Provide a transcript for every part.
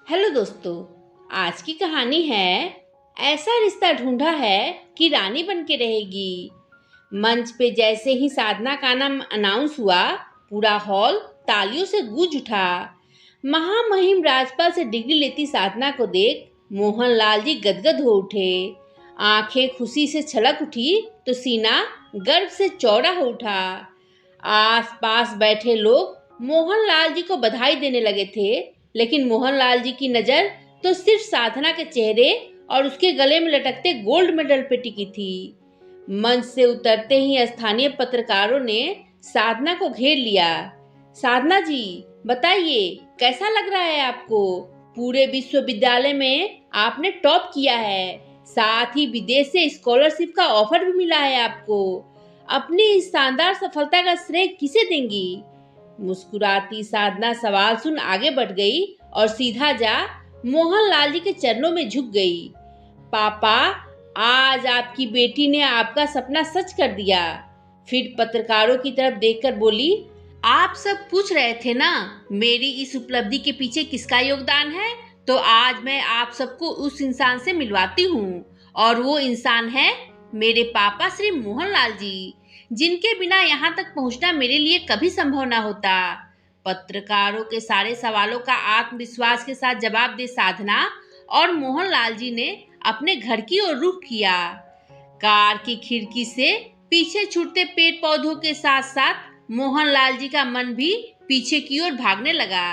Hello दोस्तों, आज की कहानी है ऐसा रिश्ता ढूंढा है कि रानी बन के रहेगी। मंच पे जैसे ही साधना का नाम अनाउंस हुआ, पूरा हॉल तालियों से गूंज उठा। महामहिम राजपाल से डिग्री लेती साधना को देख मोहनलाल जी गदगद हो उठे। आंखें खुशी से छलक उठी तो सीना गर्व से चौड़ा हो उठा। आस पास बैठे लोग मोहनलाल जी को बधाई देने लगे थे, लेकिन मोहनलाल जी की नजर तो सिर्फ साधना के चेहरे और उसके गले में लटकते गोल्ड मेडल पे टिकी थी। मंच से उतरते ही स्थानीय पत्रकारों ने साधना को घेर लिया। साधना जी, बताइए कैसा लग रहा है आपको? पूरे विश्वविद्यालय में आपने टॉप किया है, साथ ही विदेश से स्कॉलरशिप का ऑफर भी मिला है आपको। अपनी इस शानदार सफलता का श्रेय किसे देंगी? मुस्कुराती साधना सवाल सुन आगे बढ़ गई और सीधा जा मोहनलाल जी के चरणों में झुक गई। पापा, आज आपकी बेटी ने आपका सपना सच कर दिया। फिर पत्रकारों की तरफ देखकर बोली, आप सब पूछ रहे थे ना मेरी इस उपलब्धि के पीछे किसका योगदान है, तो आज मैं आप सबको उस इंसान से मिलवाती हूँ। और वो इंसान है मेरे पापा श्री मोहनलाल जी, जिनके बिना यहाँ तक पहुँचना मेरे लिए कभी संभव ना होता। पत्रकारों के सारे सवालों का आत्मविश्वास के साथ जवाब दे साधना और मोहनलाल जी ने अपने घर की ओर रुख किया। कार की खिड़की से पीछे छूटते पेड़ पौधों के साथ साथ मोहनलाल जी का मन भी पीछे की ओर भागने लगा।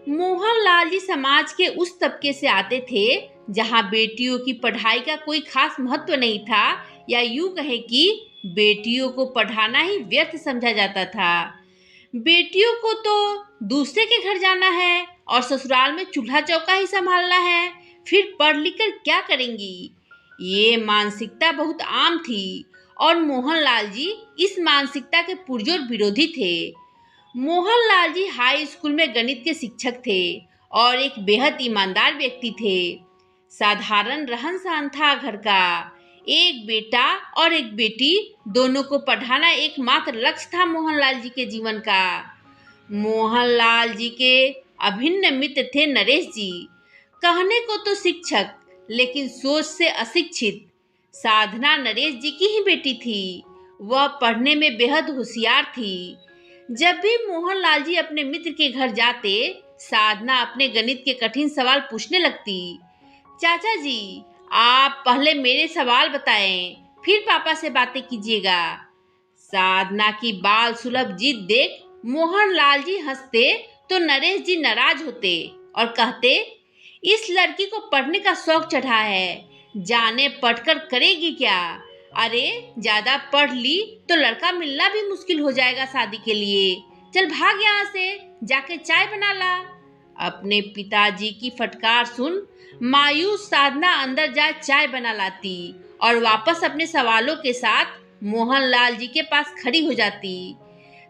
मोहनलाल जी समाज के उस तबके से आते थे जहां बेटियों की पढ़ाई का कोई खास महत्व नहीं था, या यूं कहे कि बेटियों को पढ़ाना ही व्यर्थ समझा जाता था। बेटियों को तो दूसरे के घर जाना है और ससुराल में चूल्हा चौका ही संभालना है, फिर पढ़ लिख कर क्या करेंगी? ये मानसिकता बहुत आम थी और मोहनलाल जी इस मानसिकता के पुरजोर विरोधी थे। मोहनलाल जी हाई स्कूल में गणित के शिक्षक थे और एक बेहद ईमानदार व्यक्ति थे। साधारण रहन सहन था घर का। एक बेटा और एक बेटी, दोनों को पढ़ाना एकमात्र लक्ष्य था मोहनलाल जी के जीवन का। मोहनलाल जी के अभिन्न मित्र थे नरेश जी, कहने को तो शिक्षक लेकिन सोच से अशिक्षित। साधना नरेश जी की ही बेटी थी। वह पढ़ने में बेहद होशियार थी। जब भी मोहनलाल जी अपने मित्र के घर जाते, साधना अपने गणित के कठिन सवाल पूछने लगती। चाचा जी, आप पहले मेरे सवाल बताएं, फिर पापा से बातें कीजिएगा। साधना की बाल सुलभ जिद देख मोहनलाल जी हंसते तो नरेश जी नाराज होते और कहते, इस लड़की को पढ़ने का शौक चढ़ा है, जाने पढ़कर करेगी क्या? अरे ज्यादा पढ़ ली तो लड़का मिलना भी मुश्किल हो जाएगा शादी के लिए। चल भाग यहाँ से, जाके चाय बना ला। अपने पिताजी की फटकार सुन मायूस साधना अंदर जा चाय बना लाती और वापस अपने सवालों के साथ मोहनलाल जी के पास खड़ी हो जाती।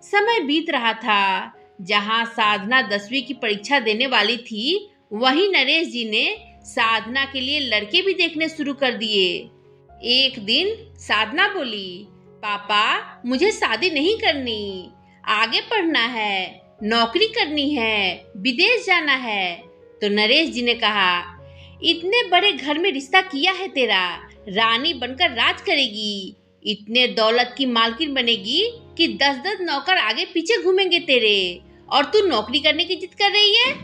समय बीत रहा था। जहां साधना 10वीं की परीक्षा देने वाली थी, वहीं नरेश जी ने साधना के लिए लड़के भी देखने शुरू कर दिए। एक दिन साधना बोली, पापा मुझे शादी नहीं करनी, आगे पढ़ना है, नौकरी करनी है, विदेश जाना है। तो नरेश जी ने कहा, इतने बड़े घर में रिश्ता किया है तेरा, रानी बनकर राज करेगी, इतने दौलत की मालकिन बनेगी कि 10-10 नौकर आगे पीछे घूमेंगे तेरे, और तू नौकरी करने की जिद कर रही है।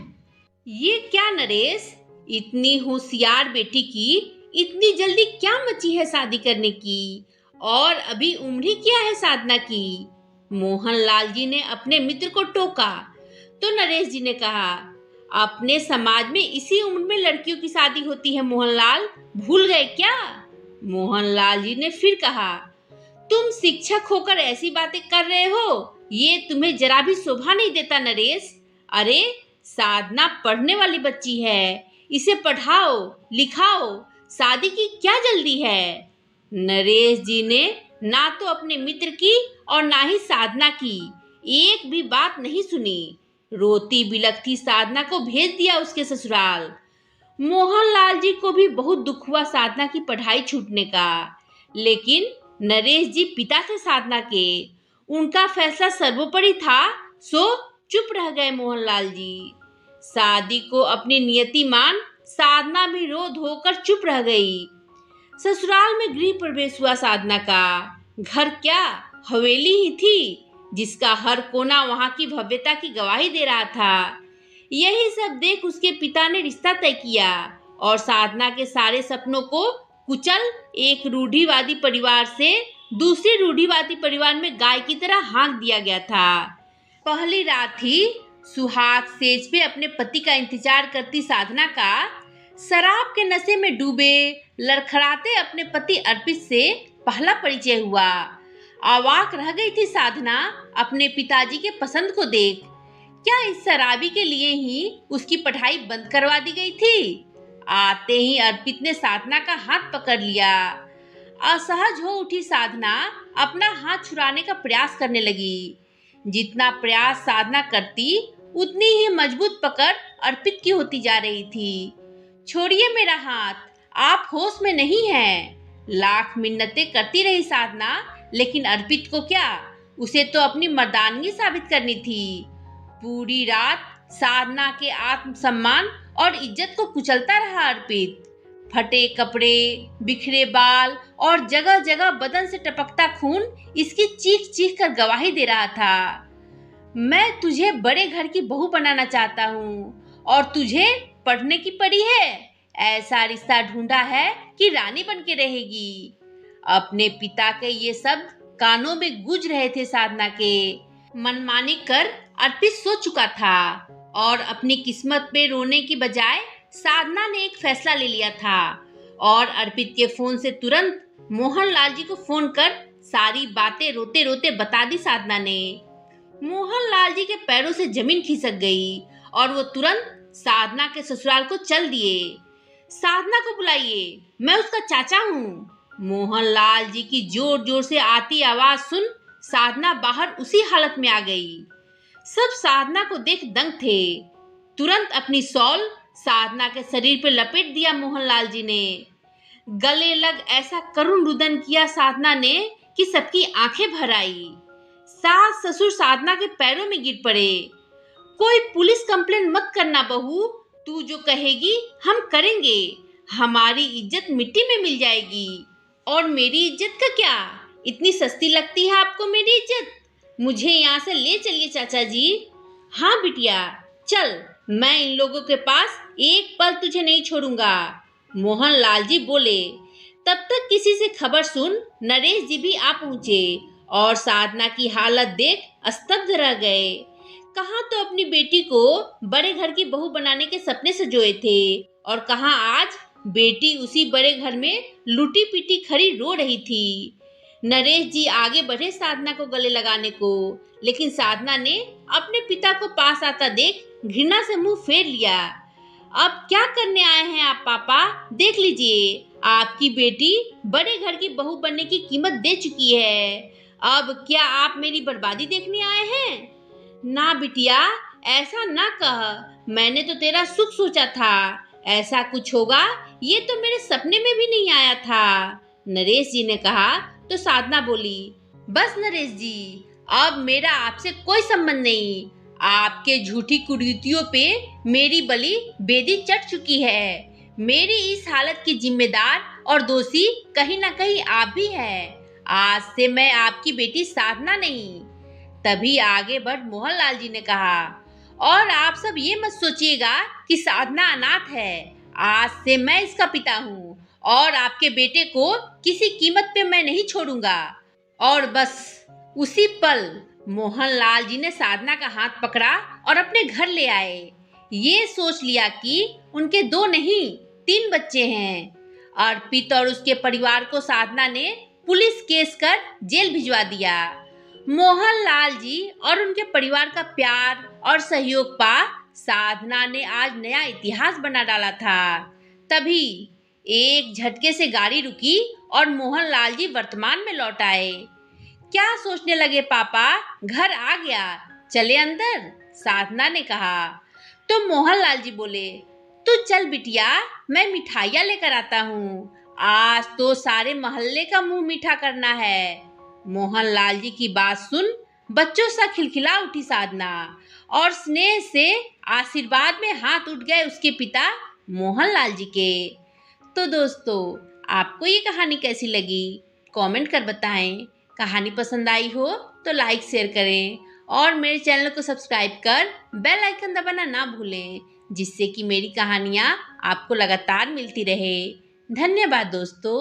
ये क्या नरेश, इतनी होशियार बेटी की इतनी जल्दी क्या मची है शादी करने की? और अभी उम्र ही क्या है साधना की? मोहनलाल जी ने अपने मित्र को टोका तो नरेश जी ने कहा, अपने समाज में इसी उम्र में लड़कियों की शादी होती है मोहनलाल, भूल गए क्या? मोहनलाल जी ने फिर कहा, तुम शिक्षक होकर ऐसी बातें कर रहे हो, ये तुम्हें जरा भी शोभा नहीं देता नरेश। अरे साधना पढ़ने वाली बच्ची है, इसे पढ़ाओ लिखाओ, शादी की क्या जल्दी है? नरेश जी ने ना तो अपने मित्र की और ना ही साधना की एक भी बात नहीं सुनी। रोती बिलखती साधना को भेज दिया उसके ससुराल। मोहनलाल जी को भी बहुत दुख हुआ साधना की पढ़ाई छूटने का, लेकिन नरेश जी पिता थे साधना के, उनका फैसला सर्वोपरि था, सो चुप रह गए मोहनलाल जी। शादी को अपनी नियति मान साधना भी रो धोकर चुप रह गई। ससुराल में गृह प्रवेश हुआ साधना का। घर क्या, हवेली ही थी, जिसका हर कोना वहां की भव्यता की गवाही दे रहा था। यही सब देख उसके पिता ने रिश्ता तय किया और साधना के सारे सपनों को कुचल एक रूढ़िवादी परिवार से दूसरी रूढ़िवादी परिवार में गाय की तरह हाँक दिया गया था। पहली रात ही सुहाग सेज पे अपने पति का इंतजार करती साधना का शराब के नशे में डूबे लड़खड़ाते अपने पति अर्पित से पहला परिचय हुआ। अवाक रह गई थी साधना अपने पिताजी के पसंद को देख। क्या इस शराबी के लिए ही उसकी पढ़ाई बंद करवा दी गई थी? आते ही अर्पित ने साधना का हाथ पकड़ लिया। असहज हो उठी साधना अपना हाथ छुड़ाने का प्रयास करने लगी। जितना प्रयास साधना करती उतनी ही मजबूत पकड़ अर्पित की होती जा रही थी। छोड़िए मेरा हाथ, आप होश में नहीं हैं। लाख मिन्नतें करती रही साधना, लेकिन अर्पित को क्या, उसे तो अपनी मर्दानगी साबित करनी थी। पूरी रात साधना के आत्मसम्मान और इज्जत को कुचलता रहा अर्पित। फटे कपड़े, बिखरे बाल और जगह जगह बदन से टपकता खून इसकी चीख चीख कर गवाही दे रहा था। मैं तुझे बड़े घर की बहू बनाना चाहता हूँ और तुझे पढ़ने की पड़ी है। ऐसा रिश्ता ढूंढा है कि रानी बन के रहेगी। अपने पिता के ये सब कानों में गूंज रहे थे साधना के। मनमानी कर अर्पित सो चुका था और अपनी किस्मत पे रोने की बजाय साधना ने एक फैसला ले लिया था और अर्पित के फोन से तुरंत मोहनलाल जी को फोन कर सारी बातें रोते रोते बता दी साधना ने। मोहनलाल जी के पैरों से जमीन खिसक गई और वो तुरंत साधना के ससुराल को चल दिए। साधना को बुलाइए, मैं उसका चाचा हूँ। मोहनलाल जी की जोर जोर से आती आवाज सुन साधना बाहर उसी हालत में आ गई। सब साधना को देख दंग थे। तुरंत अपनी शॉल साधना के शरीर पर लपेट दिया मोहनलाल जी ने। गले लग ऐसा करुण रुदन किया साधना ने कि सबकी आंखें भर आई। सास ससुर साधना के पैरों में गिर पड़े। कोई पुलिस कंप्लेंट मत करना बहू, तू जो कहेगी हम करेंगे। हमारी इज्जत मिट्टी में मिल जाएगी। और मेरी इज्जत का क्या, इतनी सस्ती लगती है आपको मेरी इज्जत? मुझे यहाँ से ले चलिए चाचा जी। हाँ बिटिया चल, मैं इन लोगों के पास एक पल तुझे नहीं छोड़ूंगा। मोहनलाल जी बोले। तब तक किसी से खबर सुन नरेश जी भी आ पहुंचे और साधना की हालत देख स्तब्ध रह गए। कहाँ तो अपनी बेटी को बड़े घर की बहू बनाने के सपने सजोए थे और कहाँ आज बेटी उसी बड़े घर में लूटी पीटी खड़ी रो रही थी। नरेश जी आगे बढ़े साधना को गले लगाने को, लेकिन साधना ने अपने पिता को पास आता देख घृणा से मुंह फेर लिया। अब क्या करने आए हैं आप पापा? देख लीजिए, आपकी बेटी बड़े घर की बहू बनने की कीमत दे चुकी है। अब क्या आप मेरी बर्बादी देखने आए हैं? ना बिटिया, ऐसा ना कह। मैंने तो तेरा सुख सोचा था। ऐसा कुछ होगा ये तो मेरे सपने में भी नहीं आया था। नरेश जी ने कहा तो साधना बोली, बस नरेश जी, अब मेरा आपसे कोई संबंध नहीं। आपके झूठी कुरीतियों पे मेरी बलि बेदी चढ़ चुकी है। मेरी इस हालत की जिम्मेदार और दोषी कहीं ना कहीं आप भी हैं। आज से मैं आपकी बेटी साधना नहीं। तभी आगे बढ़ मोहनलाल जी ने कहा, और आप सब ये मत सोचिएगा कि साधना अनाथ है। आज से मैं इसका पिता हूँ और आपके बेटे को किसी कीमत पे मैं नहीं छोड़ूंगा। और बस उसी पल मोहनलाल जी ने साधना का हाथ पकड़ा और अपने घर ले आए। ये सोच लिया कि उनके 2 नहीं 3 बच्चे हैं। अर्पित और उसके परिवार को साधना ने पुलिस केस कर जेल भिजवा दिया। मोहनलाल जी और उनके परिवार का प्यार और सहयोग पा साधना ने आज नया इतिहास बना डाला था। तभी एक झटके से गाड़ी रुकी और मोहनलाल जी वर्तमान में लौट आए। क्या सोचने लगे पापा? घर आ गया, चले अंदर, साधना ने कहा। तो मोहनलाल जी बोले, तू चल बिटिया, मैं मिठाइयाँ लेकर आता हूँ। आज तो सारे मोहल्ले का मुंह मीठा करना है। मोहनलाल जी की बात सुन बच्चों सा खिलखिला उठी साधना और स्नेह से आशीर्वाद में हाथ उठ गए उसके पिता मोहनलाल जी के। तो दोस्तों, आपको ये कहानी कैसी लगी कमेंट कर बताएं। कहानी पसंद आई हो तो लाइक शेयर करें और मेरे चैनल को सब्सक्राइब कर बेल आइकन दबाना ना भूलें, जिससे कि मेरी कहानियाँ आपको लगातार मिलती रहे। धन्यवाद दोस्तों।